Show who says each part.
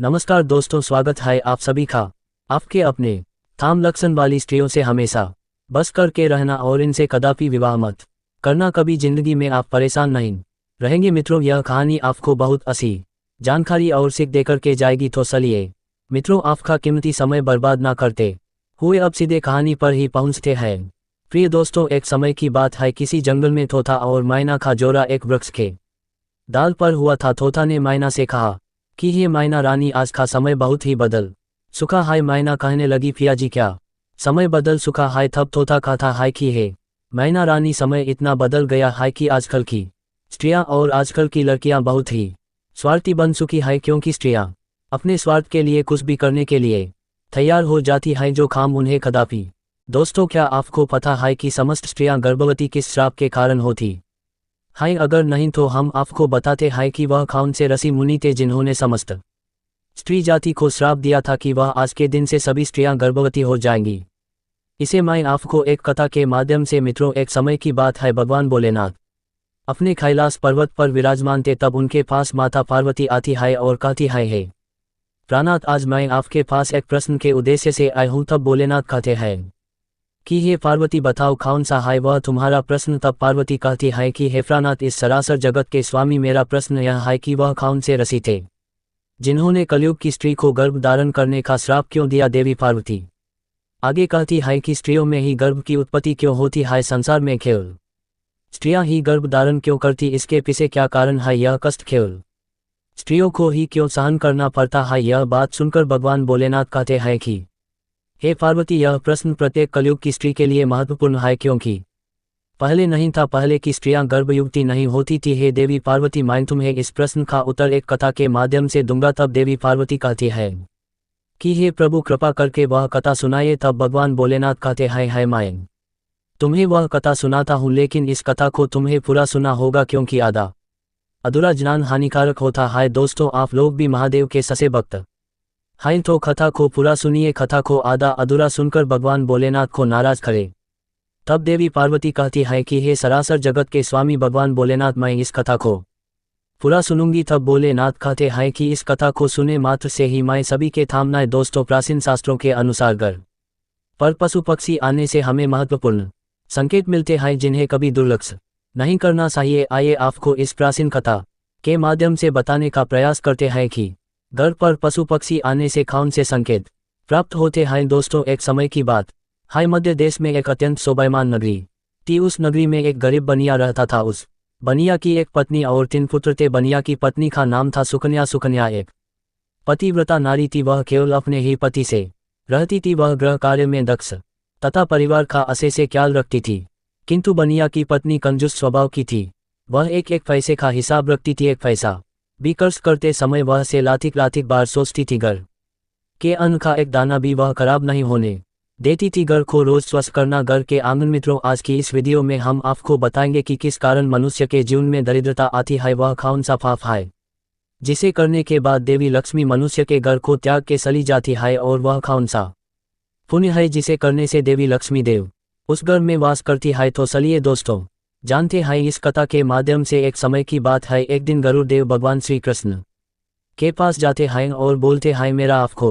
Speaker 1: नमस्कार दोस्तों, स्वागत है आप सभी का आपके अपने थाम लक्षण वाली स्त्रियों से हमेशा बस करके रहना और इनसे कदापि विवाह मत करना। कभी जिंदगी में आप परेशान नहीं रहेंगे। मित्रों, यह कहानी आपको बहुत अच्छी जानकारी और सीख देकर के जाएगी। तो चलिए मित्रों, आपका कीमती समय बर्बाद ना करते हुए अब सीधे कहानी पर ही पहुंचते हैं। प्रिय दोस्तों, एक समय की बात है। किसी जंगल में तोता और मैना का जोड़ा एक वृक्ष के डाल पर हुआ था। तोता ने मैना से कहा कि ये मैना रानी, आज का समय बहुत ही बदल चुका है। मैना कहने लगी, पिया जी क्या समय बदल चुका है? तब तोता कहता है कि है मैना रानी, समय इतना बदल गया है कि आजकल की स्त्रियां और आजकल की लड़कियां बहुत ही स्वार्थी बन चुकी है। क्योंकि स्त्रियां अपने स्वार्थ के लिए कुछ भी करने के लिए तैयार हो जाती है, जो काम उन्हें कदापि। दोस्तों, क्या आपको पता है कि समस्त स्त्रियां गर्भवती किस श्राप के कारण होती हाय? अगर नहीं तो हम आपको बताते हैं कि वह कौन से ऋषि मुनि थे जिन्होंने समस्त स्त्री जाति को श्राप दिया था कि वह आज के दिन से सभी स्त्रियां गर्भवती हो जाएंगी। इसे मैं आपको एक कथा के माध्यम से मित्रों, एक समय की बात है। भगवान भोलेनाथ अपने कैलाश पर्वत पर विराजमान थे। तब उनके पास माता पार्वती आती है और कहती है, हे प्राणनाथ, आज मैं आपके पास एक प्रश्न के उद्देश्य से आई हूँ। तब भोलेनाथ कहते हैं कि हे पार्वती, बताओ कौन सा है वह तुम्हारा प्रश्न? तब पार्वती कहती है कि हे प्राणनाथ, इस सरासर जगत के स्वामी, मेरा प्रश्न यह है कि वह कौन से ऋषि थे जिन्होंने कलयुग की स्त्री को गर्भ धारण करने का श्राप क्यों दिया? देवी पार्वती आगे कहती है कि स्त्रियों में ही गर्भ की उत्पत्ति क्यों होती है? संसार में केवल स्त्रियां ही गर्भ धारण क्यों करती? इसके पीछे क्या कारण है? यह कष्ट केवल स्त्रियों को ही क्यों सहन करना पड़ता है? यह बात सुनकर भगवान भोलेनाथ कहते हैं कि हे पार्वती, यह प्रश्न प्रत्येक कलयुग की स्त्री के लिए महत्वपूर्ण है, क्योंकि पहले नहीं था। पहले की स्त्रियां गर्भयुक्ति नहीं होती थी। हे देवी पार्वती, मैं तुम्हें इस प्रश्न का उत्तर एक कथा के माध्यम से दूंगा। तब देवी पार्वती कहती है कि हे प्रभु, कृपा करके वह कथा सुनाइए। तब भगवान भोलेनाथ कहते हैं, है मैं तुम्हें वह कथा सुनाता हूँ, लेकिन इस कथा को तुम्हें पूरा सुना होगा, क्योंकि आधा अधूरा ज्ञान हानिकारक होता है। दोस्तों, आप लोग भी महादेव के सच्चे भक्त हैं तो कथा को पूरा सुनिए। कथा को आधा अधूरा सुनकर भगवान भोलेनाथ को नाराज करे। तब देवी पार्वती कहती है कि हे सरासर जगत के स्वामी भगवान भोलेनाथ, मैं इस कथा को पूरा सुनूंगी। तब भोलेनाथ कहते हैं कि इस कथा को सुने मात्र से ही मैं सभी के थामना है। दोस्तों, प्राचीन शास्त्रों के अनुसार घर पर पशु पक्षी आने से हमें महत्वपूर्ण संकेत मिलते हैं, जिन्हें कभी दुर्लक्ष्य नहीं करना चाहिए। आइए आपको इस प्राचीन कथा के माध्यम से बताने का प्रयास करते हैं कि घर पर पशु पक्षी आने से कौन से संकेत प्राप्त होते हैं। दोस्तों, एक समय की बात है। मध्य देश में एक अत्यंत शोभायमान नगरी थी। उस नगरी में एक गरीब बनिया रहता था। उस बनिया की एक पत्नी और 3 पुत्र थे। बनिया की पत्नी का नाम था सुकन्या। सुकन्या एक पतिव्रता नारी थी। वह केवल अपने ही पति से रहती थी। वह गृह कार्य में दक्ष तथा परिवार का अच्छे से ख्याल रखती थी। किंतु बनिया की पत्नी कंजूस स्वभाव की थी। वह एक एक पैसे का हिसाब रखती थी। एक पैसा भी खर्च करते समय वह से लाथिक बार सोचती थी। घर के अन्न का एक दाना भी वह खराब नहीं होने देती थी। घर को रोज स्वस्थ करना, घर के आंगन। मित्रों, आज की इस वीडियो में हम आपको बताएंगे कि किस कारण मनुष्य के जीवन में दरिद्रता आती है। वह कौन सा पाप है जिसे करने के बाद देवी लक्ष्मी मनुष्य के घर को त्याग के चली जाती है, और वह कौन सा पुण्य है जिसे करने से देवी लक्ष्मी देव उस घर में वास करती है। तो चलिए दोस्तों, जानते हैं इस कथा के माध्यम से। एक समय की बात है। एक दिन गरुड़ देव भगवान श्री कृष्ण के पास जाते हैं और बोलते हैं, मेरा आपको